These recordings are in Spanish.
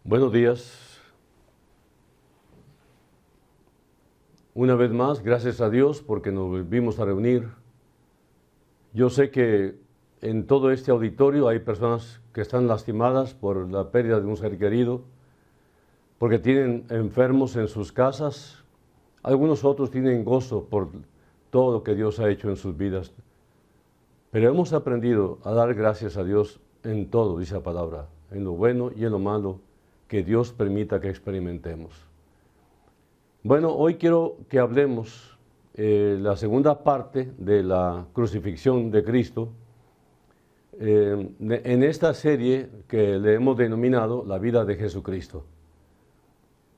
Buenos días. Una vez más, gracias a Dios porque nos volvimos a reunir. Yo sé que en todo este auditorio hay personas que están lastimadas por la pérdida de un ser querido, porque tienen enfermos en sus casas. Algunos otros tienen gozo por todo lo que Dios ha hecho en sus vidas. Pero hemos aprendido a dar gracias a Dios en todo, dice la palabra, en lo bueno y en lo malo que Dios permita que experimentemos. Bueno, hoy quiero que hablemos la segunda parte de la crucifixión de Cristo en esta serie que le hemos denominado La vida de Jesucristo.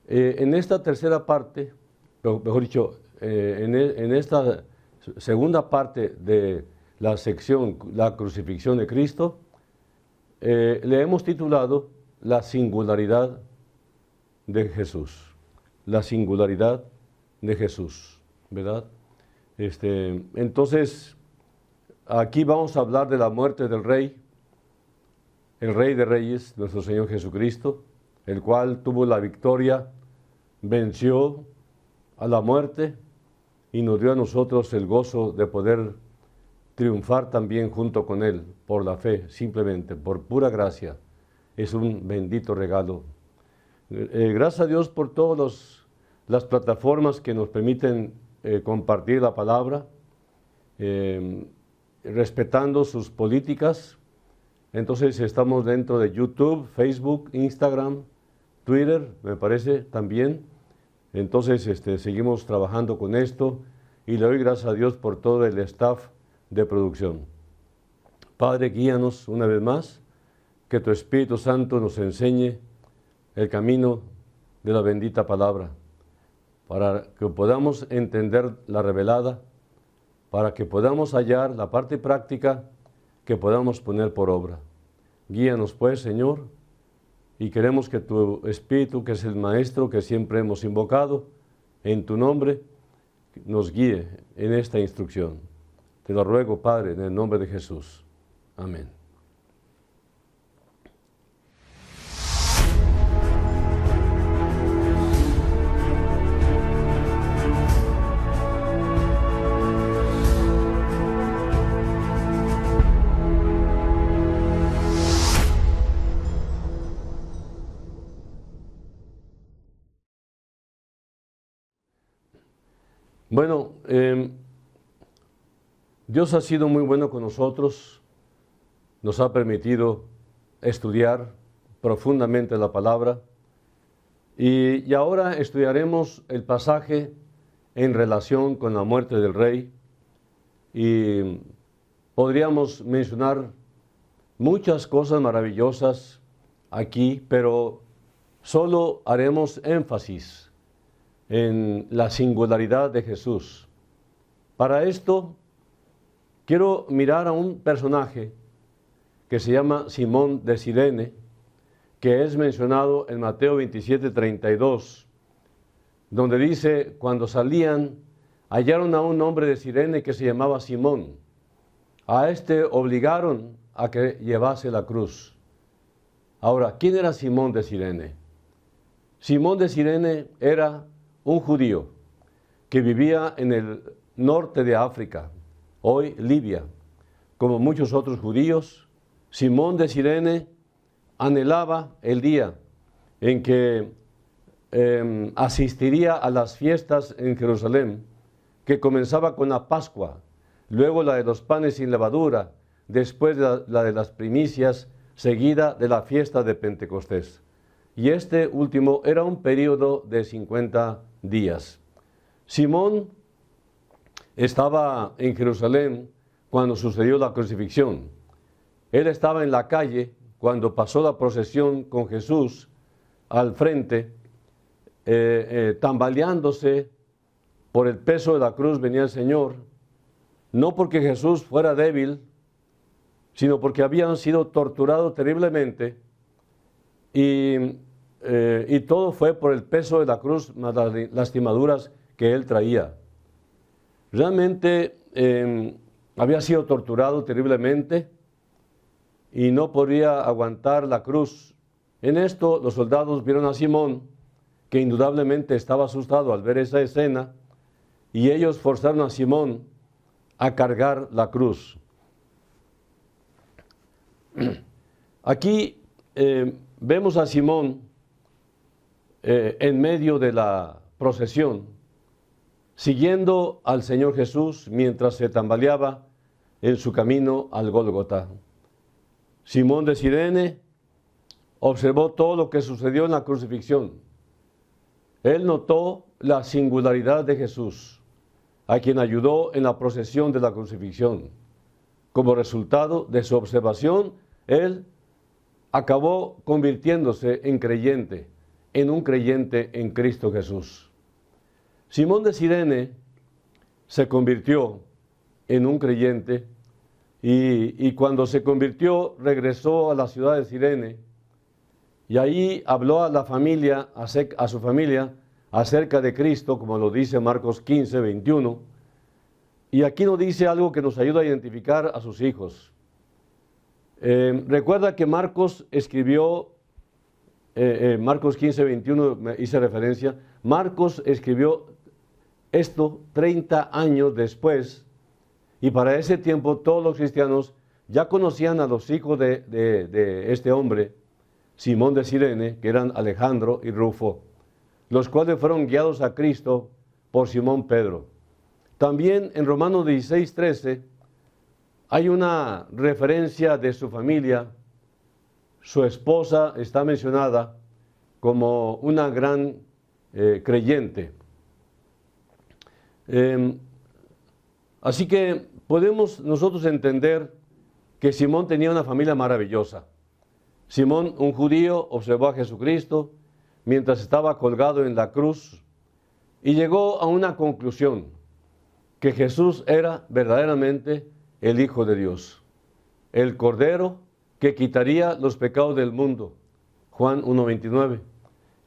En esta tercera parte, mejor dicho, en esta segunda parte de la sección La crucifixión de Cristo, le hemos titulado La singularidad de Jesús. La singularidad de Jesús, ¿verdad? Entonces, aquí vamos a hablar de la muerte del Rey, el Rey de Reyes, nuestro Señor Jesucristo, el cual tuvo la victoria, venció a la muerte y nos dio a nosotros el gozo de poder triunfar también junto con Él por la fe, simplemente, por pura gracia. Es un bendito regalo. Gracias a Dios por todas las plataformas que nos permiten compartir la palabra, respetando sus políticas. Entonces estamos dentro de YouTube, Facebook, Instagram, Twitter, me parece también. Entonces seguimos trabajando con esto y le doy gracias a Dios por todo el staff de producción. Padre, guíanos una vez más, que tu Espíritu Santo nos enseñe el camino de la bendita palabra, para que podamos entender la revelada, para que podamos hallar la parte práctica que podamos poner por obra. Guíanos pues, Señor, y queremos que tu Espíritu, que es el Maestro que siempre hemos invocado, en tu nombre, nos guíe en esta instrucción. Te lo ruego, Padre, en el nombre de Jesús. Amén. Bueno, Dios ha sido muy bueno con nosotros, nos ha permitido estudiar profundamente la palabra y ahora estudiaremos el pasaje en relación con la muerte del Rey y podríamos mencionar muchas cosas maravillosas aquí, pero solo haremos énfasis en la singularidad de Jesús. Para esto, quiero mirar a un personaje que se llama Simón de Cirene, que es mencionado en Mateo 27:32, donde dice, cuando salían, hallaron a un hombre de Cirene que se llamaba Simón. A este obligaron a que llevase la cruz. Ahora, ¿quién era Simón de Cirene? Simón de Cirene era un judío que vivía en el norte de África, hoy Libia. Como muchos otros judíos, Simón de Cirene anhelaba el día en que asistiría a las fiestas en Jerusalén, que comenzaba con la Pascua, luego la de los panes sin levadura, después la de las primicias, seguida de la fiesta de Pentecostés. Y este último era un periodo de 50 días. Simón estaba en Jerusalén cuando sucedió la crucifixión. Él estaba en la calle cuando pasó la procesión con Jesús al frente, tambaleándose por el peso de la cruz venía el Señor, no porque Jesús fuera débil, sino porque habían sido torturados terriblemente y todo fue por el peso de la cruz, más las lastimaduras que él traía. Realmente había sido torturado terriblemente y no podía aguantar la cruz En esto los soldados vieron a Simón, que indudablemente estaba asustado al ver esa escena, y ellos forzaron a Simón a cargar la cruz. Aquí vemos a Simón en medio de la procesión, siguiendo al Señor Jesús mientras se tambaleaba en su camino al Gólgota. Simón de Cirene observó todo lo que sucedió en la crucifixión. Él notó la singularidad de Jesús, a quien ayudó en la procesión de la crucifixión. Como resultado de su observación, él acabó convirtiéndose en un creyente en Cristo Jesús. Simón de Cirene se convirtió en un creyente y cuando se convirtió regresó a la ciudad de Cirene y ahí habló a la familia, a su familia, acerca de Cristo, como lo dice Marcos 15, 21. Y aquí nos dice algo que nos ayuda a identificar a sus hijos. Recuerda que Marcos escribió, Marcos 15, 21, me hice referencia, Marcos escribió esto 30 años después, y para ese tiempo todos los cristianos ya conocían a los hijos de este hombre, Simón de Cirene, que eran Alejandro y Rufo, los cuales fueron guiados a Cristo por Simón Pedro. También en Romanos 16, 13, hay una referencia de su familia. Su esposa está mencionada como una gran creyente. Así que podemos nosotros entender que Simón tenía una familia maravillosa. Simón, un judío, observó a Jesucristo mientras estaba colgado en la cruz y llegó a una conclusión, que Jesús era verdaderamente el Hijo de Dios, el Cordero que quitaría los pecados del mundo. Juan 1:29.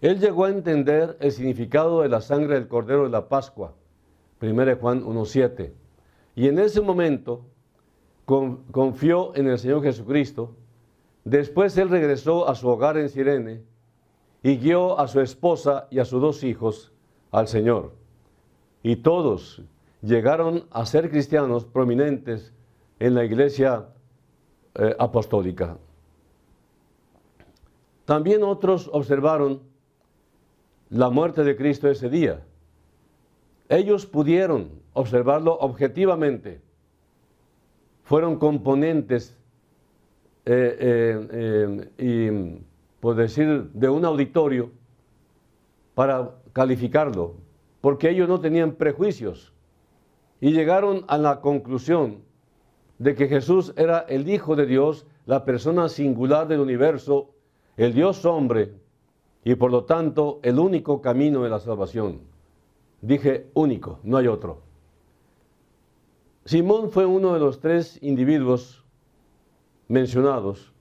Él llegó a entender el significado de la sangre del Cordero de la Pascua. 1 Juan 1:7. Y en ese momento confió en el Señor Jesucristo. Después él regresó a su hogar en Cirene y guió a su esposa y a sus 2 hijos al Señor. Y todos llegaron a ser cristianos prominentes en la iglesia apostólica. También otros observaron la muerte de Cristo ese día. Ellos pudieron observarlo objetivamente. Fueron componentes y, por decir, de un auditorio para calificarlo, porque ellos no tenían prejuicios y llegaron a la conclusión de que Jesús era el Hijo de Dios, la persona singular del universo, el Dios hombre, y por lo tanto el único camino de la salvación. Dije único, no hay otro. Simón fue uno de los 3 individuos mencionados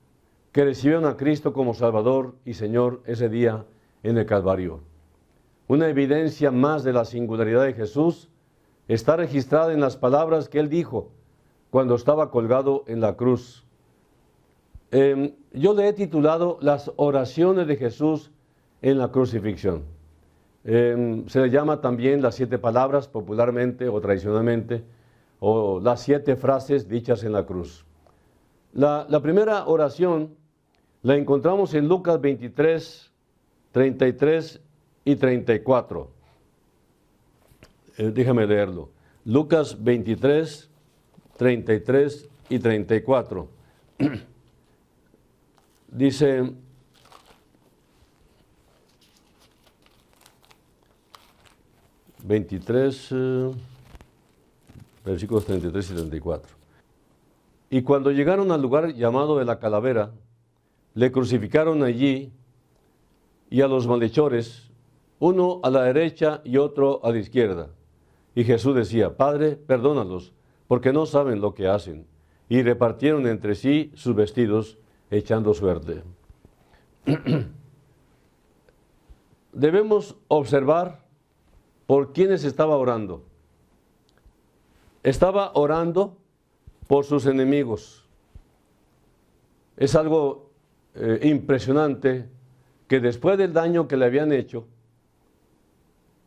que recibieron a Cristo como Salvador y Señor ese día en el Calvario. Una evidencia más de la singularidad de Jesús está registrada en las palabras que él dijo cuando estaba colgado en la cruz. Yo le he titulado Las oraciones de Jesús en la crucifixión. Se le llama también las 7 palabras popularmente o tradicionalmente, o las 7 frases dichas en la cruz. La primera oración la encontramos en Lucas 23, 33 y 34. Déjame leerlo. Lucas 23, 33 y 34. Dice: versículos 33 y 34. Y cuando llegaron al lugar llamado de la Calavera, le crucificaron allí y a los malhechores, uno a la derecha y otro a la izquierda. Y Jesús decía: Padre, perdónalos, porque no saben lo que hacen. Y repartieron entre sí sus vestidos, echando suerte. Debemos observar por quiénes estaba orando. Estaba orando por sus enemigos. Es algo impresionante que después del daño que le habían hecho,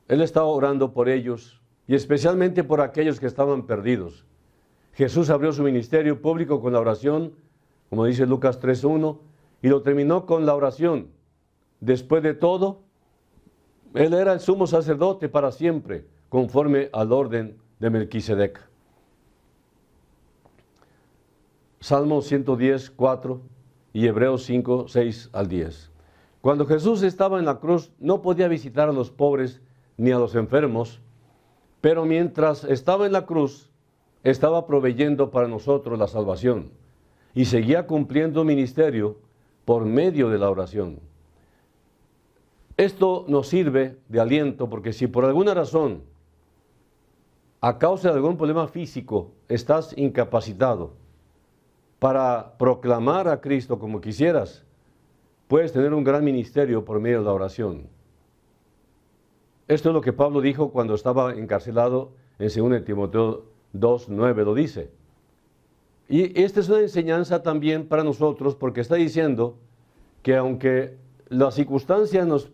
Él estaba orando por ellos y especialmente por aquellos que estaban perdidos. Jesús abrió su ministerio público con la oración, como dice Lucas 3:1, y lo terminó con la oración. Después de todo, Él era el sumo sacerdote para siempre, conforme al orden de Melquisedec. Salmo 110, 4 y Hebreos 5, 6 al 10. Cuando Jesús estaba en la cruz, no podía visitar a los pobres ni a los enfermos, pero mientras estaba en la cruz, estaba proveyendo para nosotros la salvación y seguía cumpliendo ministerio por medio de la oración. Esto nos sirve de aliento porque si por alguna razón, a causa de algún problema físico, estás incapacitado para proclamar a Cristo como quisieras, puedes tener un gran ministerio por medio de la oración. Esto es lo que Pablo dijo cuando estaba encarcelado en 2 Timoteo 2:9, lo dice. Y esta es una enseñanza también para nosotros porque está diciendo que aunque las circunstancias nos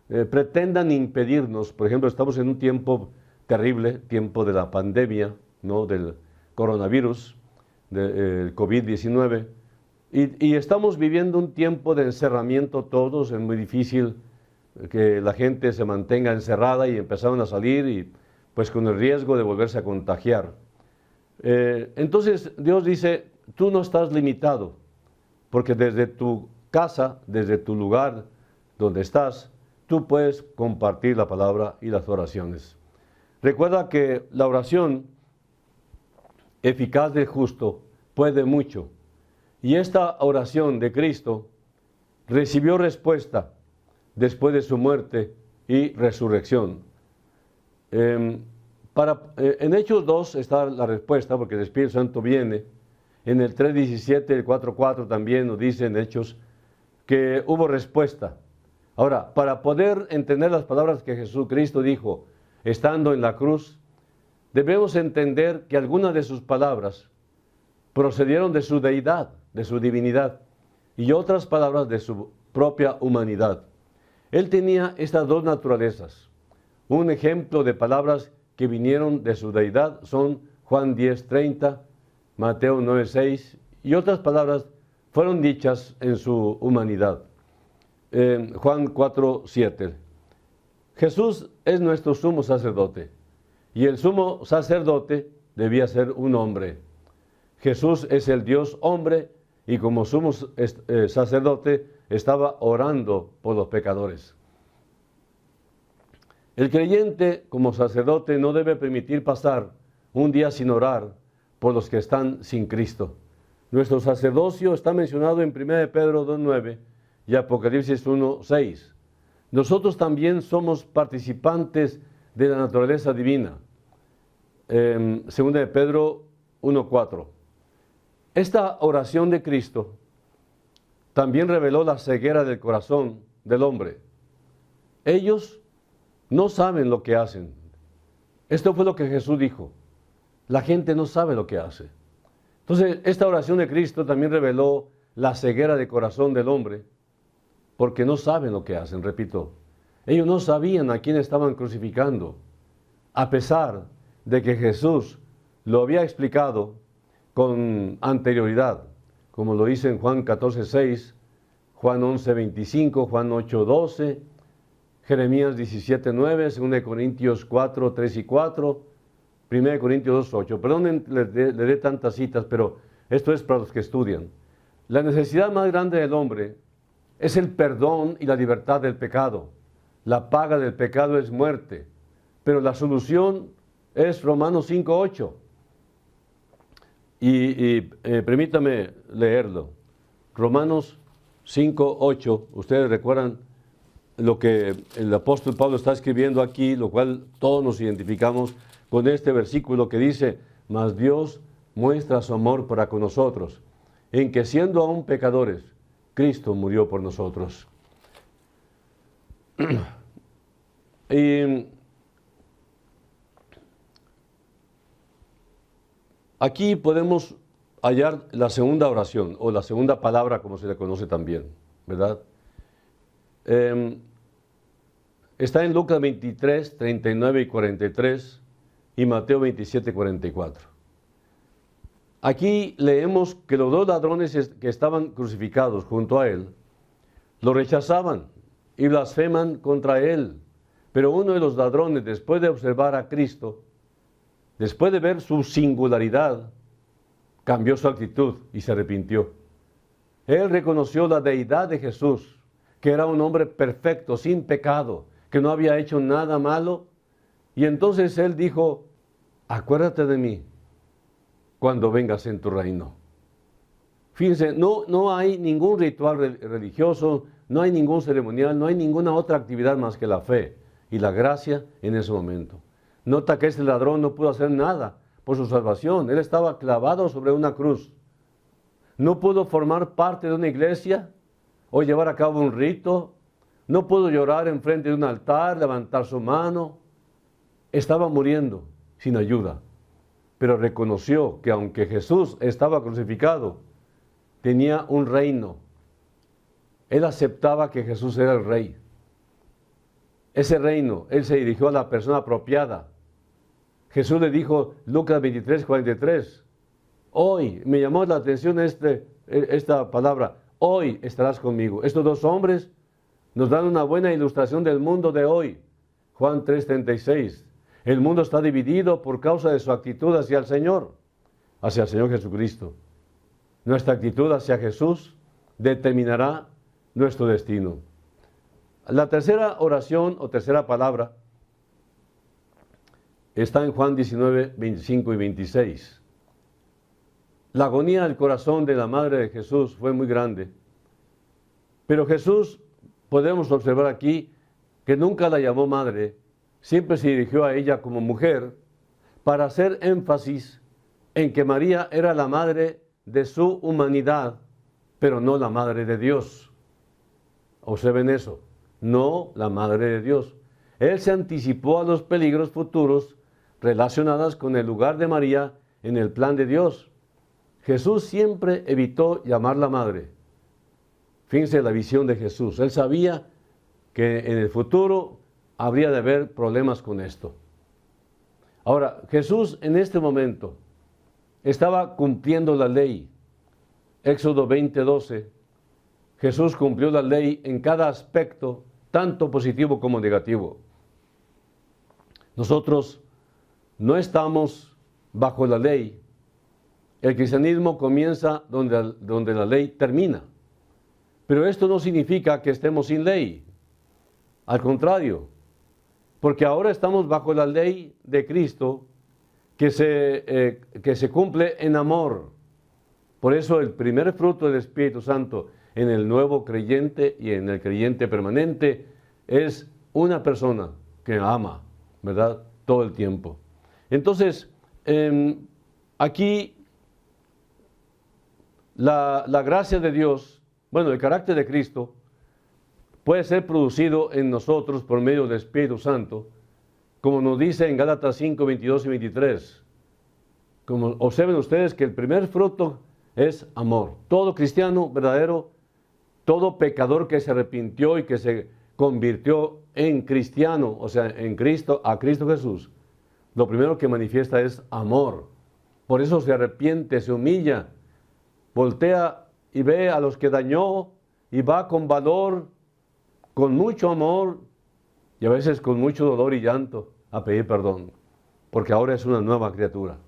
pretendan impedirnos, por ejemplo, estamos en un tiempo terrible, tiempo de la pandemia, ¿no?, del coronavirus, del COVID-19, y estamos viviendo un tiempo de encerramiento todos, es muy difícil que la gente se mantenga encerrada y empezaron a salir y pues con el riesgo de volverse a contagiar. Entonces Dios dice, tú no estás limitado, porque desde tu casa, desde tu lugar donde estás, tú puedes compartir la palabra y las oraciones. Recuerda que la oración eficaz del justo puede mucho. Y esta oración de Cristo recibió respuesta después de su muerte y resurrección. En Hechos 2 está la respuesta, porque el Espíritu Santo viene. En el 3:17, el 4:4 también nos dice en Hechos que hubo respuesta. Ahora, para poder entender las palabras que Jesucristo dijo estando en la cruz, debemos entender que algunas de sus palabras procedieron de su deidad, de su divinidad, y otras palabras de su propia humanidad. Él tenía estas dos naturalezas. Un ejemplo de palabras que vinieron de su deidad son Juan 10:30, Mateo 9:6, y otras palabras fueron dichas en su humanidad. Juan 4:7. Jesús es nuestro sumo sacerdote, y el sumo sacerdote debía ser un hombre. Jesús es el Dios hombre, y como sumo sacerdote estaba orando por los pecadores. El creyente como sacerdote no debe permitir pasar un día sin orar por los que están sin Cristo. Nuestro sacerdocio está mencionado en 1 Pedro 2:9 y Apocalipsis 1:6. Nosotros también somos participantes de la naturaleza divina. 2 Pedro 1:4. Esta oración de Cristo también reveló la ceguera del corazón del hombre. Ellos no saben lo que hacen. Esto fue lo que Jesús dijo. La gente no sabe lo que hace. Entonces, esta oración de Cristo también reveló la ceguera del corazón del hombre, porque no saben lo que hacen, repito. Ellos no sabían a quién estaban crucificando, a pesar de que Jesús lo había explicado con anterioridad, como lo dice en Juan 14:6, Juan 11:25, Juan 8:12, Jeremías 17:9, 2 Corintios 4:3 y 4, 1 Corintios 2:8. Perdonen, le dé tantas citas, pero esto es para los que estudian. La necesidad más grande del hombre es el perdón y la libertad del pecado. La paga del pecado es muerte, pero la solución es Romanos 5:8. Permítame leerlo. Romanos 5:8. Ustedes recuerdan lo que el apóstol Pablo está escribiendo aquí, lo cual todos nos identificamos con este versículo que dice: mas Dios muestra su amor para con nosotros, en que siendo aún pecadores, Cristo murió por nosotros. Y aquí podemos hallar la segunda oración, o la segunda palabra, como se le conoce también, ¿verdad? Está en Lucas 23, 39 y 43 y Mateo 27, 44. Aquí leemos que los dos ladrones que estaban crucificados junto a él, lo rechazaban y blasfeman contra él. Pero uno de los ladrones, después de observar a Cristo, después de ver su singularidad, cambió su actitud y se arrepintió. Él reconoció la deidad de Jesús, que era un hombre perfecto, sin pecado, que no había hecho nada malo. Y entonces él dijo, acuérdate de mí cuando vengas en tu reino. Fíjense, no hay ningún ritual religioso, no hay ningún ceremonial, no hay ninguna otra actividad más que la fe y la gracia en ese momento. Nota que este ladrón no pudo hacer nada por su salvación. Él estaba clavado sobre una cruz. No pudo formar parte de una iglesia o llevar a cabo un rito. No pudo llorar enfrente de un altar, levantar su mano. Estaba muriendo sin ayuda. Pero reconoció que aunque Jesús estaba crucificado, tenía un reino. Él aceptaba que Jesús era el rey. Ese reino, él se dirigió a la persona apropiada. Jesús le dijo, Lucas 23, 43, hoy, me llamó la atención esta palabra, hoy estarás conmigo. Estos dos hombres nos dan una buena ilustración del mundo de hoy. Juan 3, 36. El mundo está dividido por causa de su actitud hacia el Señor Jesucristo. Nuestra actitud hacia Jesús determinará nuestro destino. La tercera oración o tercera palabra está en Juan 19, 25 y 26. La agonía del corazón de la madre de Jesús fue muy grande. Pero Jesús, podemos observar aquí, que nunca la llamó madre, siempre se dirigió a ella como mujer, para hacer énfasis en que María era la madre de su humanidad, pero no la madre de Dios. Observen eso, no la madre de Dios. Él se anticipó a los peligros futuros relacionados con el lugar de María en el plan de Dios. Jesús siempre evitó llamarla madre. Fíjense la visión de Jesús. Él sabía que en el futuro habría de haber problemas con esto. Ahora, Jesús en este momento estaba cumpliendo la ley. Éxodo 20:12. Jesús cumplió la ley en cada aspecto, tanto positivo como negativo. Nosotros no estamos bajo la ley. El cristianismo comienza donde la ley termina. Pero esto no significa que estemos sin ley. Al contrario, porque ahora estamos bajo la ley de Cristo que se cumple en amor. Por eso el primer fruto del Espíritu Santo en el nuevo creyente y en el creyente permanente es una persona que ama, ¿verdad? Todo el tiempo. Entonces, aquí la gracia de Dios, bueno, el carácter de Cristo, puede ser producido en nosotros por medio del Espíritu Santo, como nos dice en Gálatas 5, 22 y 23. Como observen ustedes que el primer fruto es amor. Todo cristiano verdadero, todo pecador que se arrepintió y que se convirtió en cristiano, o sea, en Cristo, a Cristo Jesús, lo primero que manifiesta es amor. Por eso se arrepiente, se humilla, voltea y ve a los que dañó y va con valor, con mucho amor y a veces con mucho dolor y llanto a pedir perdón, porque ahora es una nueva criatura.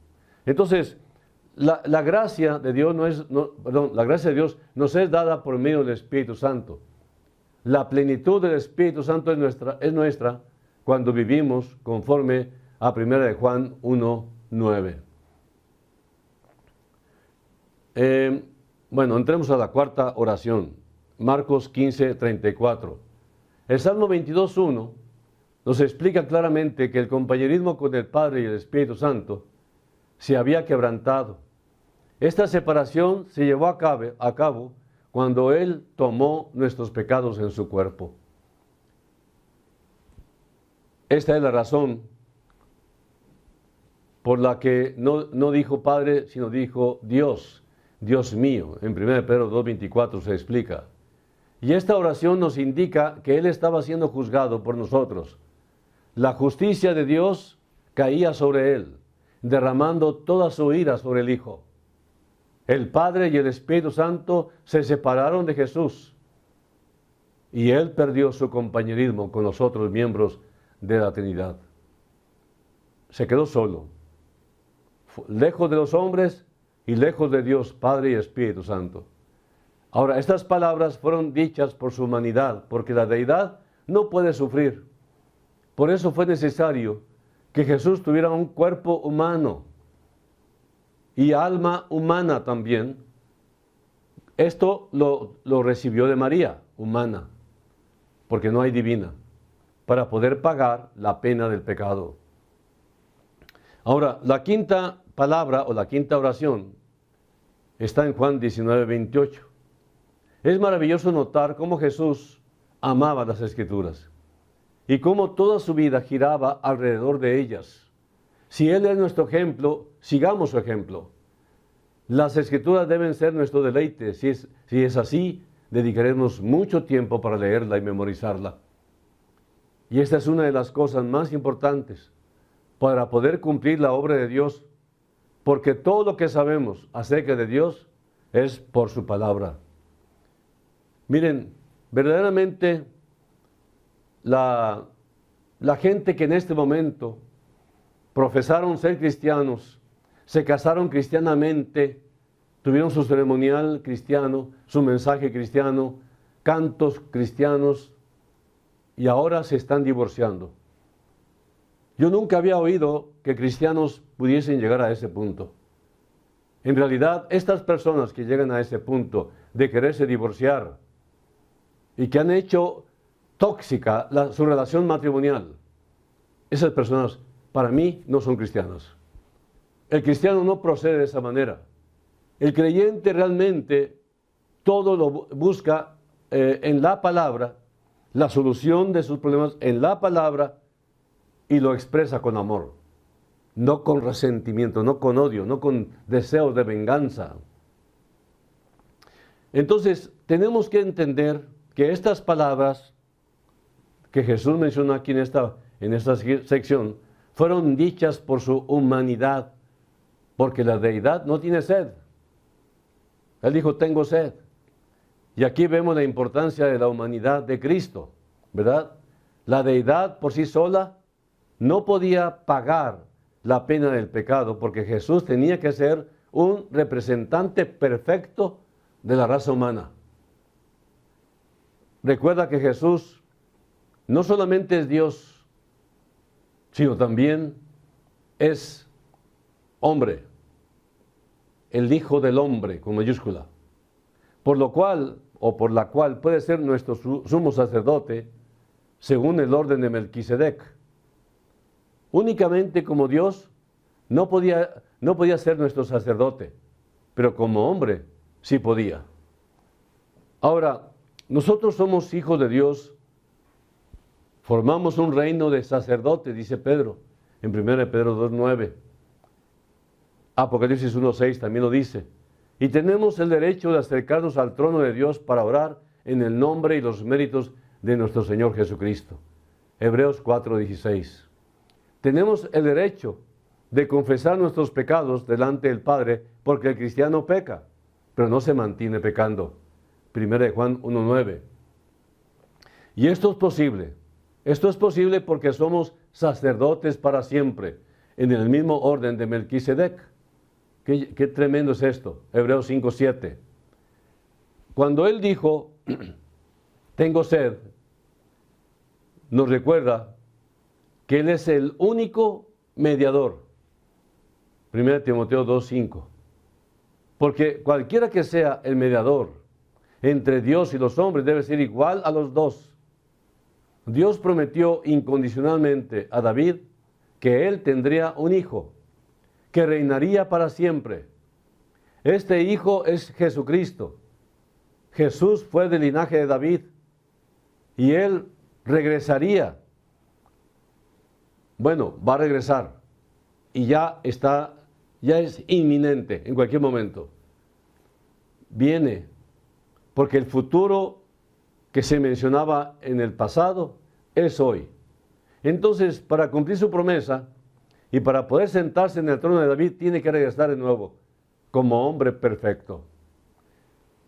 Entonces, la gracia de Dios la gracia de Dios nos es dada por medio del Espíritu Santo. La plenitud del Espíritu Santo es nuestra cuando vivimos conforme a 1 de Juan 1, 9. Bueno, entremos a la cuarta oración. Marcos 15, 34. El Salmo 22, 1 nos explica claramente que el compañerismo con el Padre y el Espíritu Santo se había quebrantado. Esta separación se llevó a cabo cuando Él tomó nuestros pecados en su cuerpo. Esta es la razón por la que no dijo Padre, sino dijo Dios, Dios mío. En 1 Pedro 2:24 se explica. Y esta oración nos indica que Él estaba siendo juzgado por nosotros. La justicia de Dios caía sobre Él, derramando toda su ira sobre el Hijo. El Padre y el Espíritu Santo se separaron de Jesús y Él perdió su compañerismo con los otros miembros de la Trinidad. Se quedó solo, lejos de los hombres y lejos de Dios, Padre y Espíritu Santo. Ahora, estas palabras fueron dichas por su humanidad, porque la deidad no puede sufrir. Por eso fue necesario que Jesús tuviera un cuerpo humano y alma humana también. Esto lo recibió de María, humana, porque no hay divina, para poder pagar la pena del pecado. Ahora, la quinta palabra o la quinta oración está en Juan 19:28. Es maravilloso notar cómo Jesús amaba las Escrituras y cómo toda su vida giraba alrededor de ellas. Si Él es nuestro ejemplo, sigamos su ejemplo. Las Escrituras deben ser nuestro deleite. Si es así, dedicaremos mucho tiempo para leerla y memorizarla. Y esta es una de las cosas más importantes para poder cumplir la obra de Dios, porque todo lo que sabemos acerca de Dios es por su palabra. Miren, verdaderamente la gente que en este momento profesaron ser cristianos, se casaron cristianamente, tuvieron su ceremonial cristiano, su mensaje cristiano, cantos cristianos, y ahora se están divorciando. Yo nunca había oído que cristianos pudiesen llegar a ese punto. En realidad, estas personas que llegan a ese punto de quererse divorciar y que han hecho tóxica su relación matrimonial, esas personas para mí no son cristianos. El cristiano no procede de esa manera. El creyente realmente todo lo busca en la palabra, la solución de sus problemas en la palabra, y lo expresa con amor, no con resentimiento, no con odio, no con deseos de venganza. Entonces, tenemos que entender que estas palabras que Jesús mencionó aquí en esta sección fueron dichas por su humanidad, porque la deidad no tiene sed. Él dijo, tengo sed. Y aquí vemos la importancia de la humanidad de Cristo, ¿verdad? La deidad por sí sola no podía pagar la pena del pecado, porque Jesús tenía que ser un representante perfecto de la raza humana. Recuerda que Jesús no solamente es Dios, sino también es hombre, el Hijo del Hombre, con mayúscula, por lo cual, o por la cual puede ser nuestro sumo sacerdote, según el orden de Melquisedec. Únicamente como Dios no podía ser nuestro sacerdote, pero como hombre sí podía. Ahora, nosotros somos hijos de Dios, formamos un reino de sacerdotes, dice Pedro, en 1 Pedro 2:9. Apocalipsis 1:6 también lo dice. Y tenemos el derecho de acercarnos al trono de Dios para orar en el nombre y los méritos de nuestro Señor Jesucristo. Hebreos 4:16. Tenemos el derecho de confesar nuestros pecados delante del Padre, porque el cristiano peca, pero no se mantiene pecando. 1 Juan 1:9. Y esto es posible. Esto es posible porque somos sacerdotes para siempre, en el mismo orden de Melquisedec. Qué tremendo es esto. Hebreos 5:7. Cuando él dijo, tengo sed, nos recuerda que Él es el único mediador. 1 Timoteo 2:5. Porque cualquiera que sea el mediador entre Dios y los hombres debe ser igual a los dos. Dios prometió incondicionalmente a David que él tendría un hijo, que reinaría para siempre. Este hijo es Jesucristo. Jesús fue del linaje de David y él regresaría. Bueno, va a regresar y ya es inminente en cualquier momento. Viene, porque el futuro que se mencionaba en el pasado es hoy. Entonces, para cumplir su promesa y para poder sentarse en el trono de David, tiene que regresar de nuevo como hombre perfecto.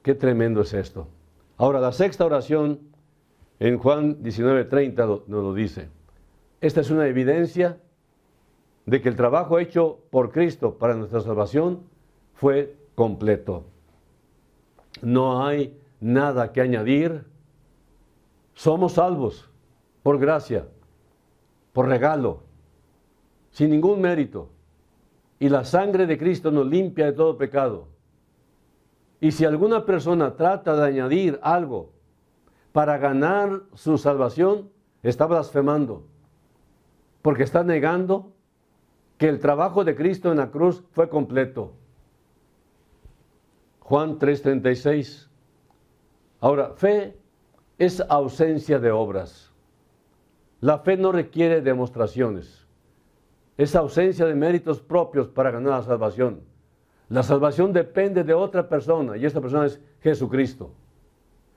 Qué tremendo es esto. Ahora, la sexta oración en Juan 19:30 nos lo dice. Esta es una evidencia de que el trabajo hecho por Cristo para nuestra salvación fue completo. No hay nada que añadir. Somos salvos por gracia, por regalo, sin ningún mérito. Y la sangre de Cristo nos limpia de todo pecado. Y si alguna persona trata de añadir algo para ganar su salvación, está blasfemando, porque está negando que el trabajo de Cristo en la cruz fue completo. Juan 3:36. Ahora, fe es ausencia de obras. La fe no requiere demostraciones. Es ausencia de méritos propios para ganar la salvación. La salvación depende de otra persona, y esta persona es Jesucristo.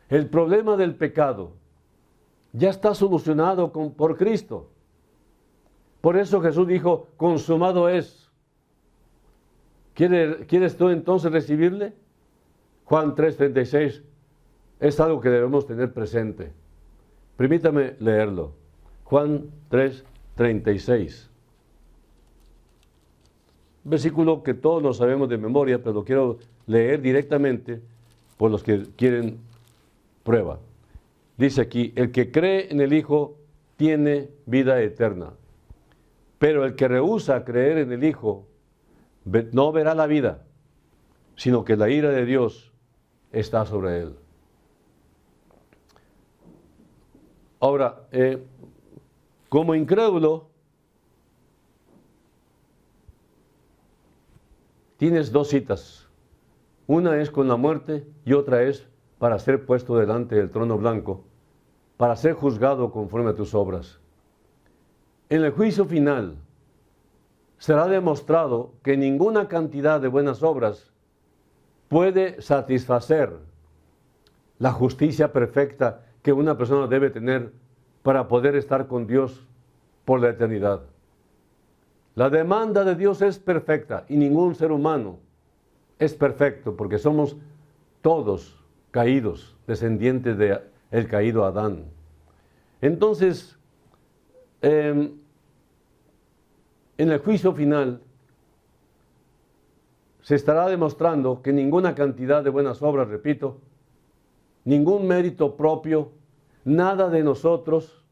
El problema del pecado ya está solucionado por Cristo. Por eso Jesús dijo, consumado es. ¿Quieres tú entonces recibirle? Juan 3:36 es algo que debemos tener presente. Permítame leerlo. Juan 3:36. Versículo que todos lo sabemos de memoria, pero lo quiero leer directamente por los que quieren prueba. Dice aquí, el que cree en el Hijo tiene vida eterna, pero el que rehúsa creer en el Hijo no verá la vida, sino que la ira de Dios está sobre él. Ahora, como incrédulo, tienes dos citas. Una es con la muerte y otra es para ser puesto delante del trono blanco, para ser juzgado conforme a tus obras. En el juicio final será demostrado que ninguna cantidad de buenas obras puede satisfacer la justicia perfecta que una persona debe tener para poder estar con Dios por la eternidad. La demanda de Dios es perfecta y ningún ser humano es perfecto porque somos todos caídos, descendientes del caído Adán. Entonces, en el juicio final se estará demostrando que ninguna cantidad de buenas obras, repito, ningún mérito propio, nada de nosotros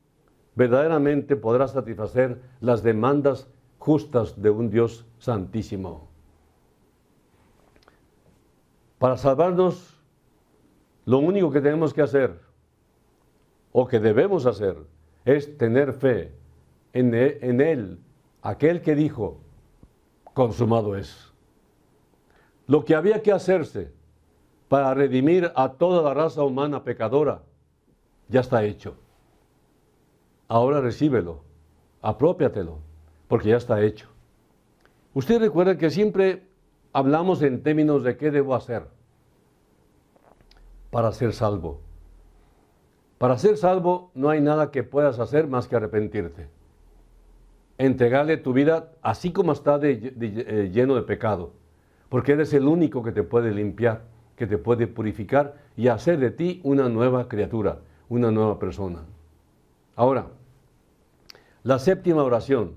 verdaderamente podrá satisfacer las demandas justas de un Dios santísimo. Para salvarnos, lo único que tenemos que hacer, o que debemos hacer, es tener fe en Él, aquel que dijo, consumado es. Lo que había que hacerse para redimir a toda la raza humana pecadora, ya está hecho. Ahora recíbelo, apropiatelo, porque ya está hecho. Usted recuerda que siempre hablamos en términos de qué debo hacer para ser salvo. Para ser salvo no hay nada que puedas hacer más que arrepentirte. Entregarle tu vida así como está lleno de pecado, porque eres el único que te puede limpiar, que te puede purificar y hacer de ti una nueva criatura, una nueva persona. Ahora, la séptima oración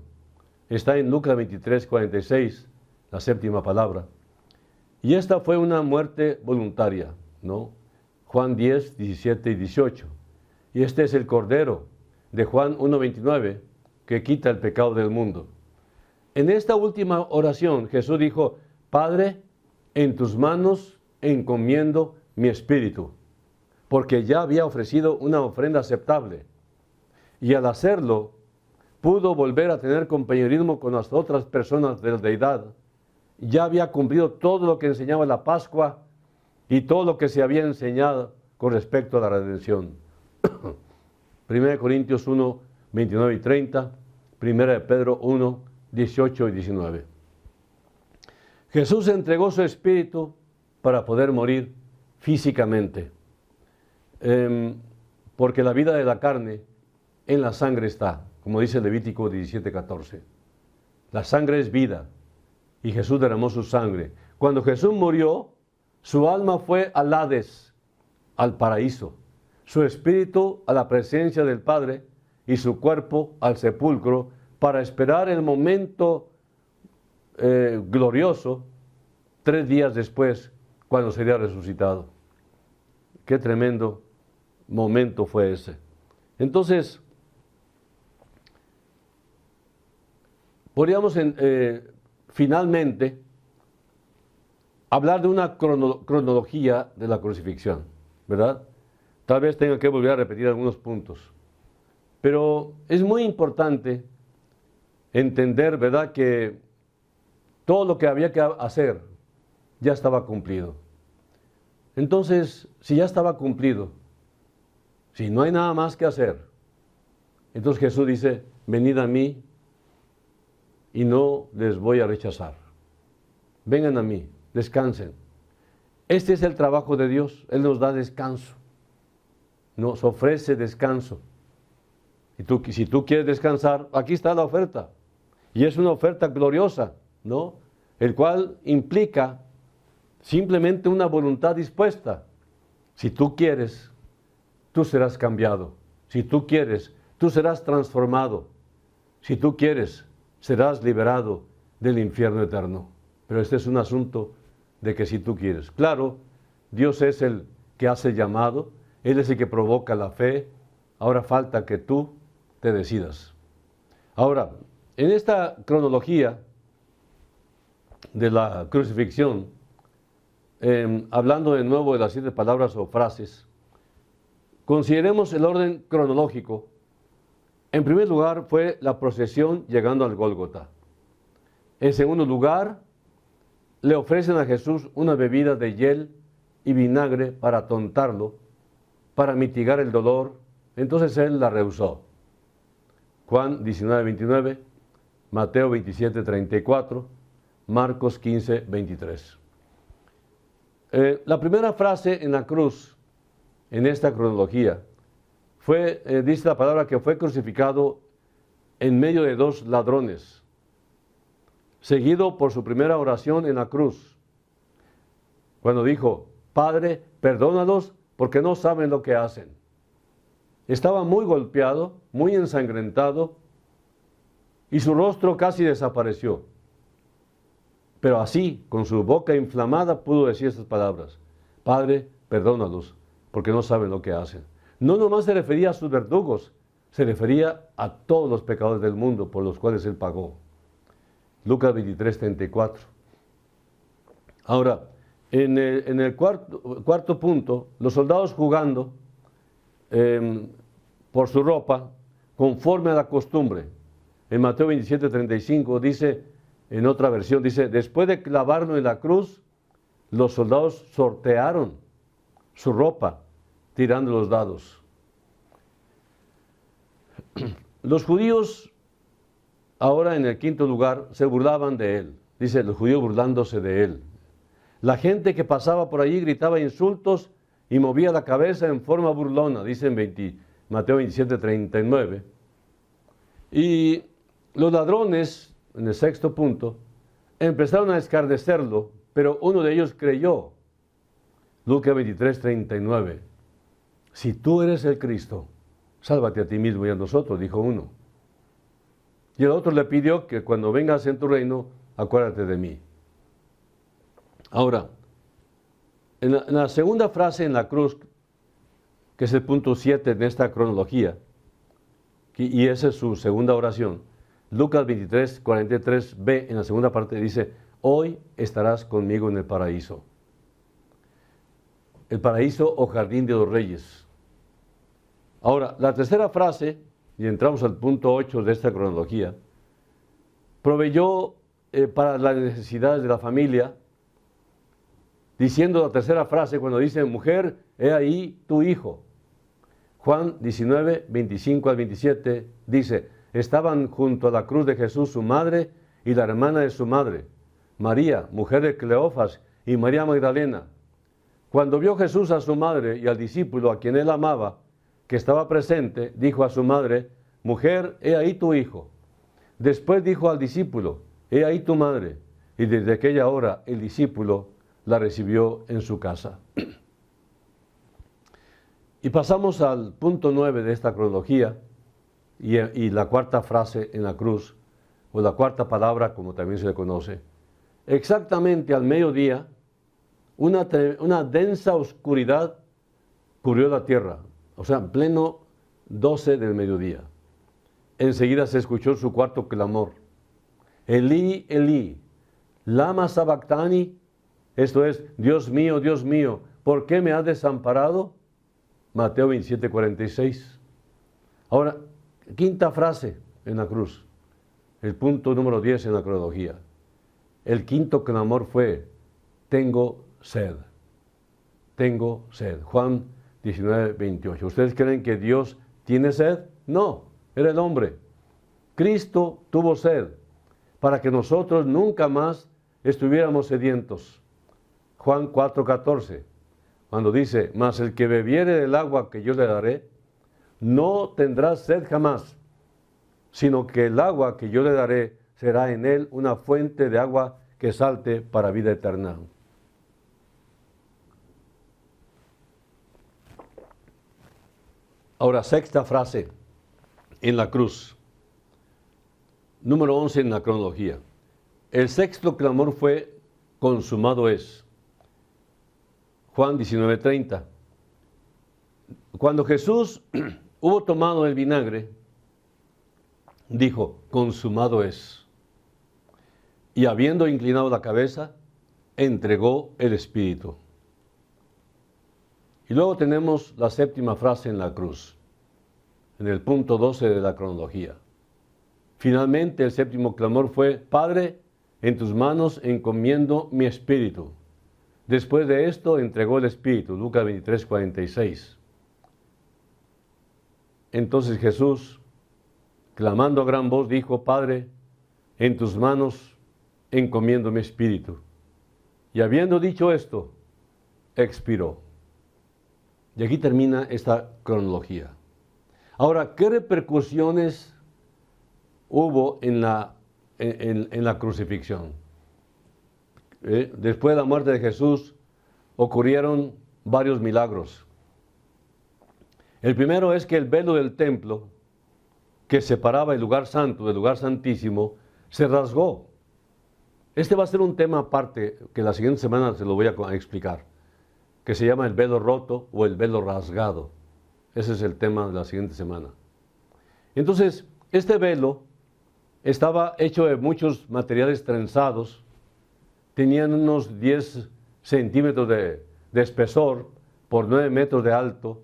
está en Lucas 23:46, la séptima palabra. Y esta fue una muerte voluntaria, ¿no? Juan 10, 17 y 18. Y este es el Cordero de Juan 1:29, que quita el pecado del mundo. En esta última oración Jesús dijo, Padre, en tus manos encomiendo mi espíritu, porque ya había ofrecido una ofrenda aceptable. Y al hacerlo, pudo volver a tener compañerismo con las otras personas de la deidad. Ya había cumplido todo lo que enseñaba la Pascua y todo lo que se había enseñado con respecto a la redención. 1 Corintios 1, 29 y 30, 1 Pedro 1, 18 y 19. Jesús entregó su espíritu para poder morir físicamente. porque la vida de la carne en la sangre está, como dice Levítico 17:14. La sangre es vida, y Jesús derramó su sangre. Cuando Jesús murió, su alma fue al Hades, al paraíso, su espíritu a la presencia del Padre y su cuerpo al sepulcro, para esperar el momento glorioso 3 días después, cuando sería resucitado. Qué tremendo momento fue ese. Entonces, podríamos finalmente hablar de una cronología de la crucifixión, ¿verdad? Tal vez tenga que volver a repetir algunos puntos. Pero es muy importante entender, ¿verdad?, que todo lo que había que hacer ya estaba cumplido. Entonces, si ya estaba cumplido, si no hay nada más que hacer, entonces Jesús dice, venid a mí y no les voy a rechazar. Vengan a mí, descansen. Este es el trabajo de Dios, Él nos da descanso, nos ofrece descanso. Y si tú quieres descansar, aquí está la oferta. Y es una oferta gloriosa, ¿no? El cual implica simplemente una voluntad dispuesta. Si tú quieres, tú serás cambiado. Si tú quieres, tú serás transformado. Si tú quieres, serás liberado del infierno eterno. Pero este es un asunto de que si tú quieres. Claro, Dios es el que hace el llamado, Él es el que provoca la fe. Ahora falta que tú te decidas. Ahora, en esta cronología de la crucifixión, hablando de nuevo de las 7 palabras o frases, consideremos el orden cronológico. En primer lugar fue la procesión llegando al Gólgota. En segundo lugar, le ofrecen a Jesús una bebida de hiel y vinagre para atontarlo, para mitigar el dolor. Entonces él la rehusó. Juan 19:29, Mateo 27:34, Marcos 15:23. La primera frase en la cruz, en esta cronología, fue, dice la palabra, que fue crucificado en medio de 2 ladrones, seguido por su primera oración en la cruz, cuando dijo, Padre, perdónalos porque no saben lo que hacen. Estaba muy golpeado, muy ensangrentado, y su rostro casi desapareció. Pero así, con su boca inflamada, pudo decir estas palabras, Padre, perdónalos porque no saben lo que hacen. No nomás se refería a sus verdugos, se refería a todos los pecadores del mundo por los cuales él pagó. Lucas 23:34. Ahora, en el cuarto punto, los soldados jugando por su ropa, conforme a la costumbre. En Mateo 27:35 dice, en otra versión, dice, después de clavarlo en la cruz, los soldados sortearon su ropa, tirando los dados. Los judíos, ahora en el quinto lugar, se burlaban de él. Dice, los judíos burlándose de él. La gente que pasaba por allí gritaba insultos y movía la cabeza en forma burlona, dice en Mateo 27:39. Y los ladrones, en el sexto punto, empezaron a escarnecerlo, pero uno de ellos creyó. Lucas 23:39. Si tú eres el Cristo, sálvate a ti mismo y a nosotros, dijo uno. Y el otro le pidió que cuando vengas en tu reino, acuérdate de mí. Ahora, en la segunda frase en la cruz, que es el punto 7 de esta cronología, y esa es su segunda oración, Lucas 23:43b, en la segunda parte dice, hoy estarás conmigo en el paraíso. El paraíso o jardín de los reyes. Ahora, la tercera frase, y entramos al punto 8 de esta cronología, proveyó para las necesidades de la familia, diciendo la tercera frase cuando dice, mujer, he ahí tu hijo. Juan 19:25-27 dice, estaban junto a la cruz de Jesús su madre y la hermana de su madre, María, mujer de Cleofas, y María Magdalena. Cuando vio Jesús a su madre y al discípulo a quien él amaba, que estaba presente, dijo a su madre: mujer, he ahí tu hijo. Después dijo al discípulo: he ahí tu madre. Y desde aquella hora el discípulo la recibió en su casa. Y pasamos al punto 9 de esta cronología y la cuarta frase en la cruz, o la cuarta palabra, como también se le conoce. Exactamente al mediodía, una densa oscuridad cubrió la tierra, o sea, en pleno 12 del mediodía. Enseguida se escuchó su cuarto clamor: Elí, Elí, lama sabactani, esto es: Dios mío, ¿por qué me has desamparado? Mateo 27, 46. Ahora, quinta frase en la cruz, el punto número 10 en la cronología. El quinto clamor fue: tengo sed. Tengo sed. Juan 19, 28. ¿Ustedes creen que Dios tiene sed? No, era el hombre. Cristo tuvo sed para que nosotros nunca más estuviéramos sedientos. Juan 4, 14. Cuando dice: mas el que bebiere del agua que yo le daré, no tendrá sed jamás, sino que el agua que yo le daré será en él una fuente de agua que salte para vida eterna. Ahora, sexta frase en la cruz, número 11 en la cronología. El sexto clamor fue: consumado es. Juan 19:30. Cuando Jesús hubo tomado el vinagre, dijo: consumado es. Y habiendo inclinado la cabeza, entregó el Espíritu. Y luego tenemos la séptima frase en la cruz, en el punto 12 de la cronología. Finalmente el séptimo clamor fue: Padre, en tus manos encomiendo mi espíritu. Después de esto entregó el Espíritu. Lucas 23, 46. Entonces Jesús, clamando a gran voz, dijo: Padre, en tus manos encomiendo mi espíritu. Y habiendo dicho esto, expiró. Y aquí termina esta cronología. Ahora, ¿qué repercusiones hubo en la crucifixión? Después de la muerte de Jesús ocurrieron varios milagros. El primero es que el velo del templo, que separaba el lugar santo del lugar santísimo, se rasgó. Este va a ser un tema aparte que la siguiente semana se lo voy a explicar, que se llama el velo roto o el velo rasgado. Ese es el tema de la siguiente semana. Entonces, este velo estaba hecho de muchos materiales trenzados, tenían unos 10 centímetros de espesor por 9 metros de alto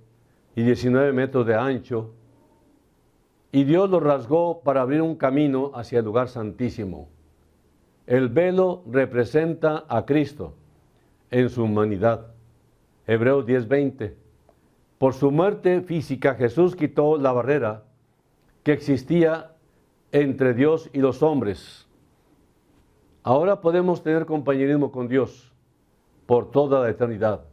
y 19 metros de ancho, y Dios lo rasgó para abrir un camino hacia el lugar santísimo. El velo representa a Cristo en su humanidad. Hebreos 10:20. Por su muerte física, Jesús quitó la barrera que existía entre Dios y los hombres. Ahora podemos tener compañerismo con Dios por toda la eternidad.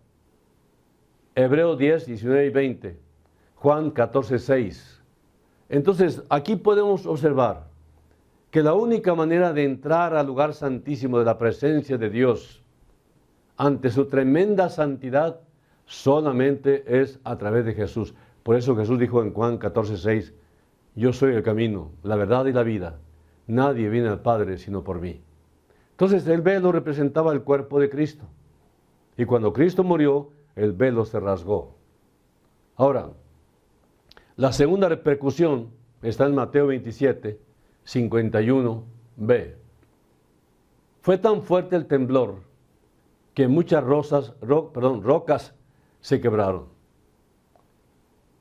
Hebreos 10, 19 y 20. Juan 14, 6. Entonces, aquí podemos observar que la única manera de entrar al lugar santísimo de la presencia de Dios ante su tremenda santidad solamente es a través de Jesús. Por eso Jesús dijo en Juan 14, 6, yo soy el camino, la verdad y la vida. Nadie viene al Padre sino por mí. Entonces el velo representaba el cuerpo de Cristo. Y cuando Cristo murió, el velo se rasgó. Ahora, la segunda repercusión está en Mateo 27, 51b. Fue tan fuerte el temblor que muchas rocas se quebraron.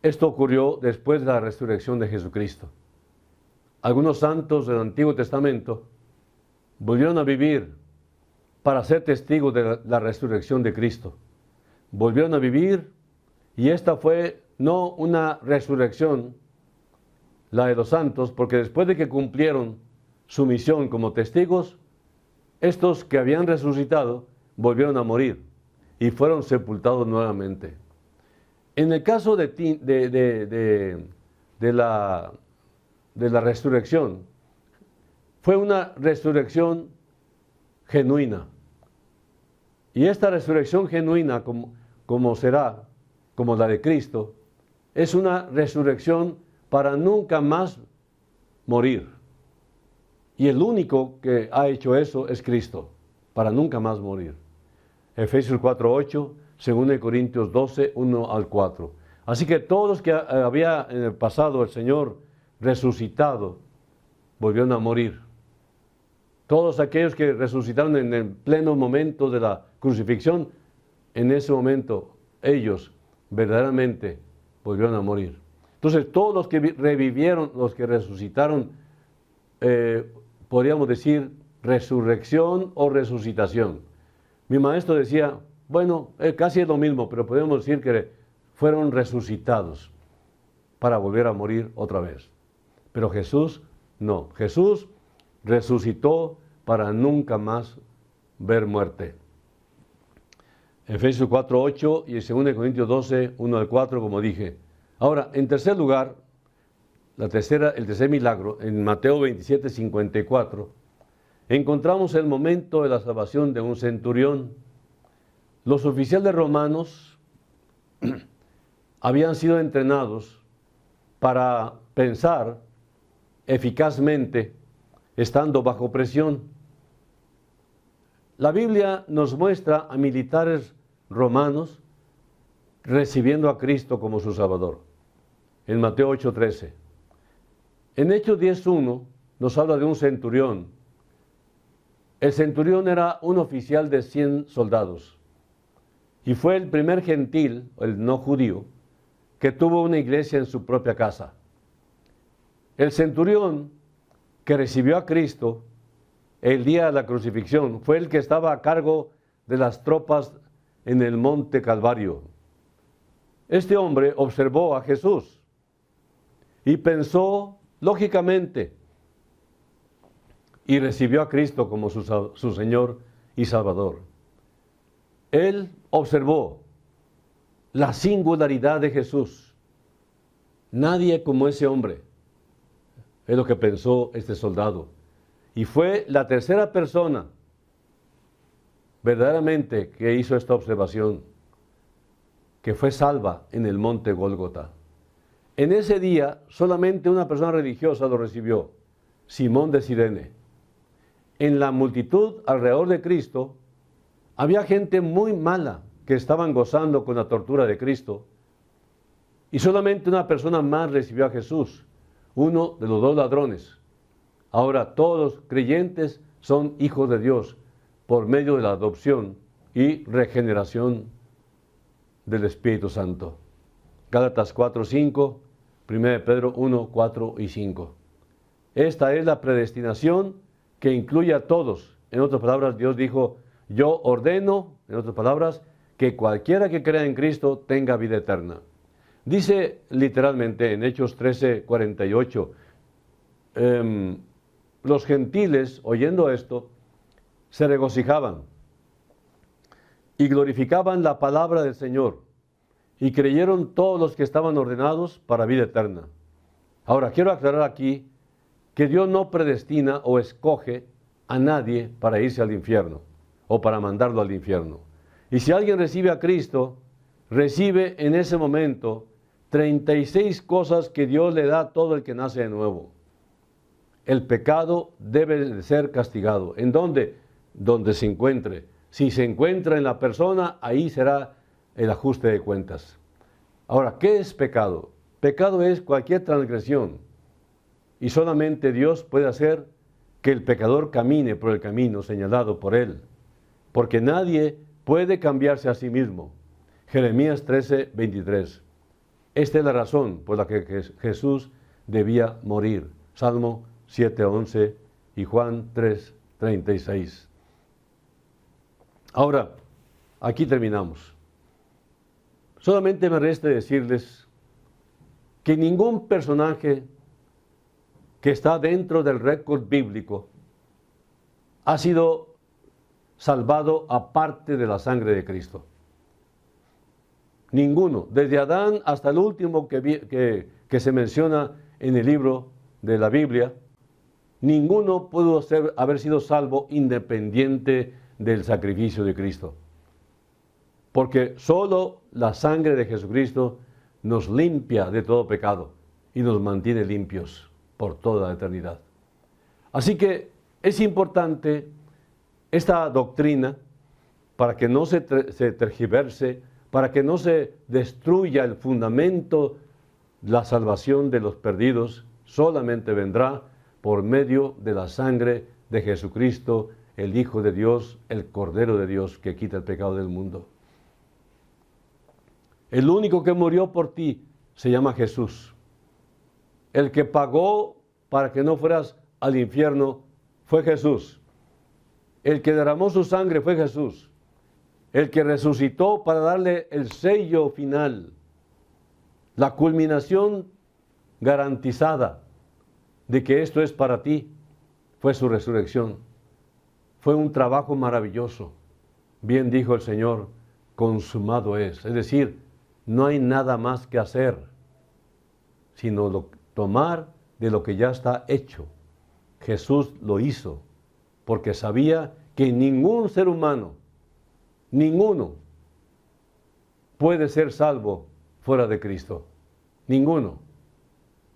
Esto ocurrió después de la resurrección de Jesucristo. Algunos santos del Antiguo Testamento volvieron a vivir para ser testigos de la resurrección de Cristo. Volvieron a vivir y esta fue no una resurrección, la de los santos, porque después de que cumplieron su misión como testigos, estos que habían resucitado volvieron a morir y fueron sepultados nuevamente. En el caso de la resurrección, fue una resurrección genuina. Y esta resurrección genuina, como será, como la de Cristo, es una resurrección para nunca más morir. Y el único que ha hecho eso es Cristo, para nunca más morir. Efesios 4:8, 2 Corintios 12, 1 al 4. Así que todos los que había en el pasado el Señor resucitado, volvieron a morir. Todos aquellos que resucitaron en el pleno momento de la crucifixión, en ese momento ellos verdaderamente volvieron a morir. Entonces todos los que revivieron, los que resucitaron, podríamos decir resurrección o resucitación. Mi maestro decía, bueno, casi es lo mismo, pero podemos decir que fueron resucitados para volver a morir otra vez. Pero Jesús no. Jesús resucitó para nunca más ver muerte. Efesios 4:8 y 2 Corintios 12, 1 al 4, como dije. Ahora, en tercer lugar, el tercer milagro, en Mateo 27, 54, encontramos el momento de la salvación de un centurión. Los oficiales romanos habían sido entrenados para pensar eficazmente estando bajo presión. La Biblia nos muestra a militares romanos recibiendo a Cristo como su Salvador, en Mateo 8:13. En Hechos 10:1 nos habla de un centurión. El centurión era un oficial de 100 soldados y fue el primer gentil, el no judío, que tuvo una iglesia en su propia casa. El centurión que recibió a Cristo el día de la crucifixión fue el que estaba a cargo de las tropas en el monte Calvario. Este hombre observó a Jesús y pensó lógicamente y recibió a Cristo como su Señor y Salvador. Él observó la singularidad de Jesús. Nadie como ese hombre, es lo que pensó este soldado. Y fue la tercera persona verdaderamente que hizo esta observación, que fue salva en el monte Gólgota. En ese día solamente una persona religiosa lo recibió, Simón de Cirene. En la multitud alrededor de Cristo había gente muy mala que estaban gozando con la tortura de Cristo, y solamente una persona más recibió a Jesús, uno de los dos ladrones. Ahora todos los creyentes son hijos de Dios por medio de la adopción y regeneración del Espíritu Santo. Gálatas 4:5, 1 Pedro 1, 4 y 5. Esta es la predestinación que incluye a todos. En otras palabras, Dios dijo, yo ordeno, en otras palabras, que cualquiera que crea en Cristo tenga vida eterna. Dice literalmente en Hechos 13:48, los gentiles, oyendo esto, se regocijaban y glorificaban la palabra del Señor, y creyeron todos los que estaban ordenados para vida eterna. Ahora, quiero aclarar aquí que Dios no predestina o escoge a nadie para irse al infierno o para mandarlo al infierno. Y si alguien recibe a Cristo, recibe en ese momento 36 cosas que Dios le da a todo el que nace de nuevo. El pecado debe de ser castigado. ¿En dónde? Donde se encuentre. Si se encuentra en la persona, ahí será el ajuste de cuentas. Ahora, ¿qué es pecado? Pecado es cualquier transgresión. Y solamente Dios puede hacer que el pecador camine por el camino señalado por Él. Porque nadie puede cambiarse a sí mismo. Jeremías 13:23. Esta es la razón por la que Jesús debía morir. Salmo 7:11 y Juan 3:36. Ahora, aquí terminamos. Solamente me resta decirles que ningún personaje que está dentro del récord bíblico ha sido salvado aparte de la sangre de Cristo. Ninguno. Desde Adán hasta el último que se menciona en el libro de la Biblia, ninguno pudo haber sido salvo independiente del sacrificio de Cristo. Porque solo la sangre de Jesucristo nos limpia de todo pecado y nos mantiene limpios por toda la eternidad. Así que es importante esta doctrina para que no se tergiverse, para que no se destruya el fundamento. La salvación de los perdidos solamente vendrá por medio de la sangre de Jesucristo, el Hijo de Dios, el Cordero de Dios que quita el pecado del mundo. El único que murió por ti se llama Jesús. El que pagó para que no fueras al infierno fue Jesús. El que derramó su sangre fue Jesús. El que resucitó para darle el sello final, la culminación garantizada de que esto es para ti, fue su resurrección. Fue un trabajo maravilloso. Bien dijo el Señor, consumado es. Es decir, no hay nada más que hacer, sino tomar de lo que ya está hecho. Jesús lo hizo, porque sabía que ningún ser humano, ninguno, puede ser salvo fuera de Cristo. Ninguno.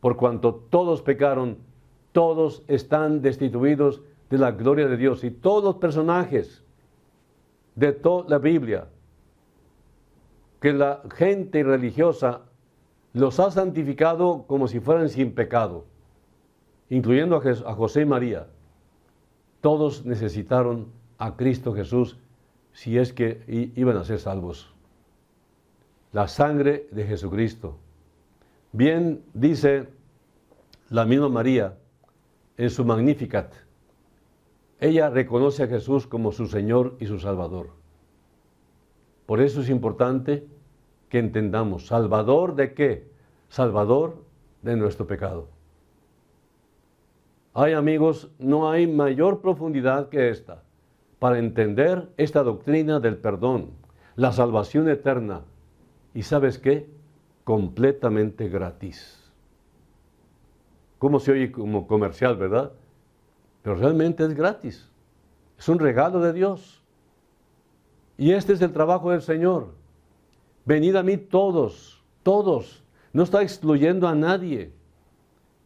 Por cuanto todos pecaron, todos están destituidos de la gloria de Dios. Y todos los personajes de toda la Biblia, que la gente religiosa los ha santificado como si fueran sin pecado, incluyendo a José y María, todos necesitaron a Cristo Jesús si es que iban a ser salvos. La sangre de Jesucristo. Bien dice la misma María en su Magnificat. Ella reconoce a Jesús como su Señor y su Salvador. Por eso es importante que entendamos, ¿salvador de qué? Salvador de nuestro pecado. Ay, amigos, no hay mayor profundidad que esta para entender esta doctrina del perdón, la salvación eterna. ¿Y sabes qué? Completamente gratis. ¿Cómo se oye como comercial, verdad? Pero realmente es gratis. Es un regalo de Dios. Y este es el trabajo del Señor. Venid a mí todos, todos. No está excluyendo a nadie.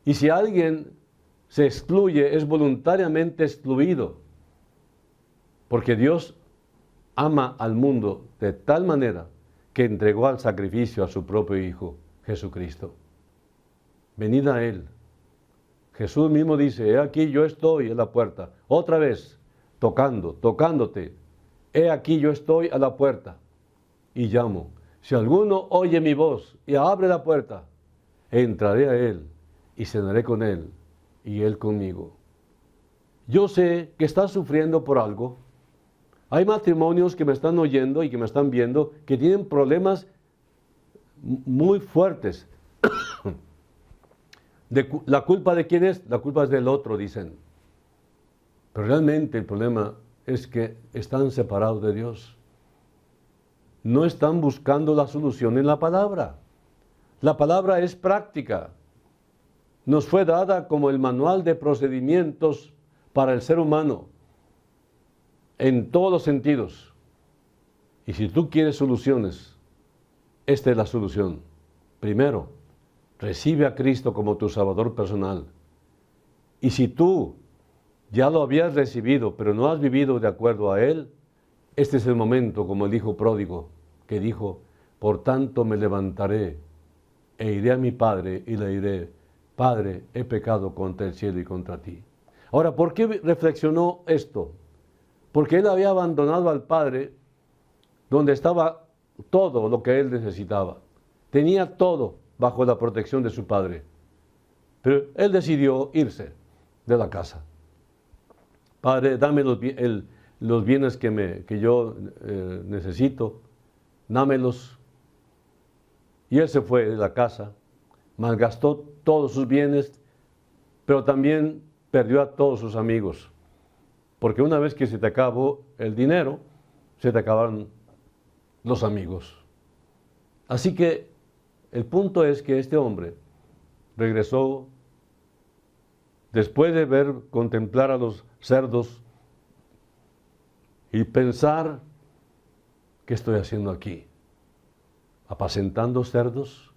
Y si alguien se excluye, es voluntariamente excluido. Porque Dios ama al mundo de tal manera que entregó al sacrificio a su propio Hijo, Jesucristo. Venid a Él. Jesús mismo dice, he aquí yo estoy en la puerta. Otra vez, tocándote. He aquí yo estoy a la puerta y llamo. Si alguno oye mi voz y abre la puerta, entraré a Él y cenaré con Él y Él conmigo. Yo sé que estás sufriendo por algo. Hay matrimonios que me están oyendo y que me están viendo que tienen problemas muy fuertes. ¿La culpa de quién es? La culpa es del otro, dicen. Pero realmente el problema es que están separados de Dios. No están buscando la solución en la palabra. La palabra es práctica. Nos fue dada como el manual de procedimientos para el ser humano, en todos los sentidos. Y si tú quieres soluciones, esta es la solución. Primero, recibe a Cristo como tu Salvador personal. Y si tú ya lo habías recibido, pero no has vivido de acuerdo a Él, este es el momento, como el hijo pródigo, que dijo, por tanto me levantaré e iré a mi Padre y le diré, Padre, he pecado contra el cielo y contra ti. Ahora, ¿por qué reflexionó esto? Porque él había abandonado al Padre donde estaba todo lo que él necesitaba. Tenía todo bajo la protección de su Padre. Pero él decidió irse de la casa. Padre, dame los bienes que yo necesito, dámelos. Y él se fue de la casa, malgastó todos sus bienes, pero también perdió a todos sus amigos. Porque una vez que se te acabó el dinero, se te acabaron los amigos. Así que el punto es que este hombre regresó después de contemplar a los cerdos y pensar, ¿qué estoy haciendo aquí? ¿Apacentando cerdos?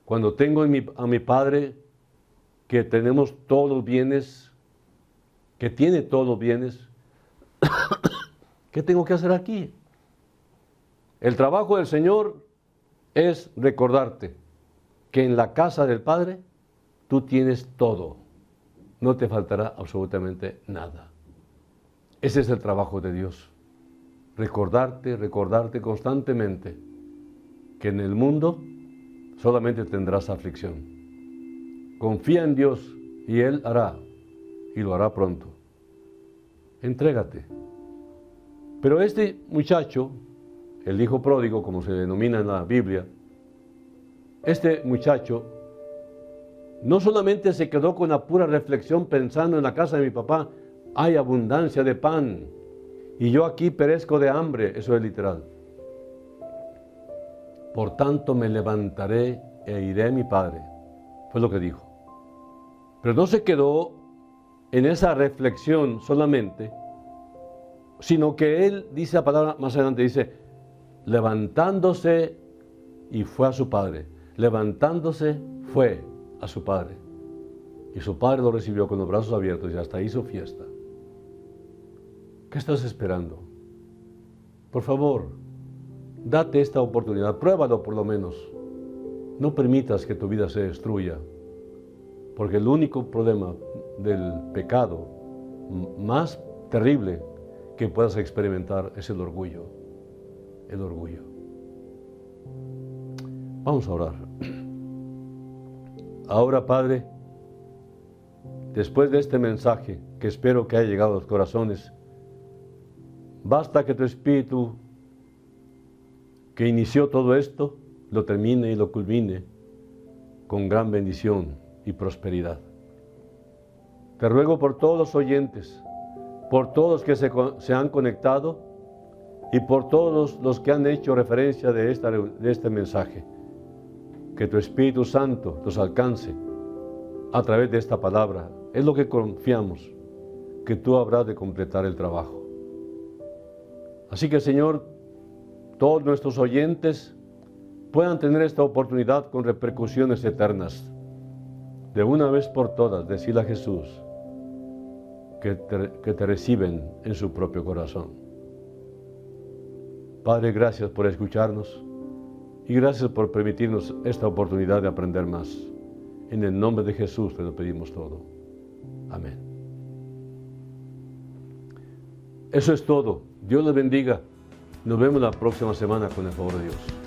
Cuando tengo a mi padre, que tenemos todos los bienes, que tiene todos los bienes, ¿qué tengo que hacer aquí? El trabajo del Señor es recordarte que en la casa del Padre tú tienes todo. No te faltará absolutamente nada. Ese es el trabajo de Dios. Recordarte constantemente que en el mundo solamente tendrás aflicción. Confía en Dios y Él hará, y lo hará pronto. Entrégate. Pero este muchacho, el hijo pródigo, como se denomina en la Biblia, este muchacho no solamente se quedó con la pura reflexión pensando en la casa de mi papá, hay abundancia de pan, y yo aquí perezco de hambre, eso es literal. Por tanto me levantaré e iré a mi padre, fue lo que dijo. Pero no se quedó en esa reflexión solamente, sino que él, dice la palabra más adelante, dice, levantándose y fue a su padre. Levantándose fue a su padre. Y su padre lo recibió con los brazos abiertos y hasta hizo fiesta. ¿Qué estás esperando? Por favor, date esta oportunidad, pruébalo por lo menos. No permitas que tu vida se destruya, porque el único problema del pecado más terrible que puedas experimentar es el orgullo. El orgullo. Vamos a orar. Ahora, Padre, después de este mensaje que espero que haya llegado a los corazones, basta que tu Espíritu, que inició todo esto, lo termine y lo culmine con gran bendición y prosperidad. Te ruego por todos los oyentes, por todos los que se han conectado y por todos los que han hecho referencia de este mensaje, que tu Espíritu Santo los alcance a través de esta palabra. Es lo que confiamos, que tú habrás de completar el trabajo. Así que, Señor, todos nuestros oyentes puedan tener esta oportunidad con repercusiones eternas. De una vez por todas, decirle a Jesús que te reciben en su propio corazón. Padre, gracias por escucharnos y gracias por permitirnos esta oportunidad de aprender más. En el nombre de Jesús te lo pedimos todo. Amén. Eso es todo. Dios les bendiga. Nos vemos la próxima semana con el favor de Dios.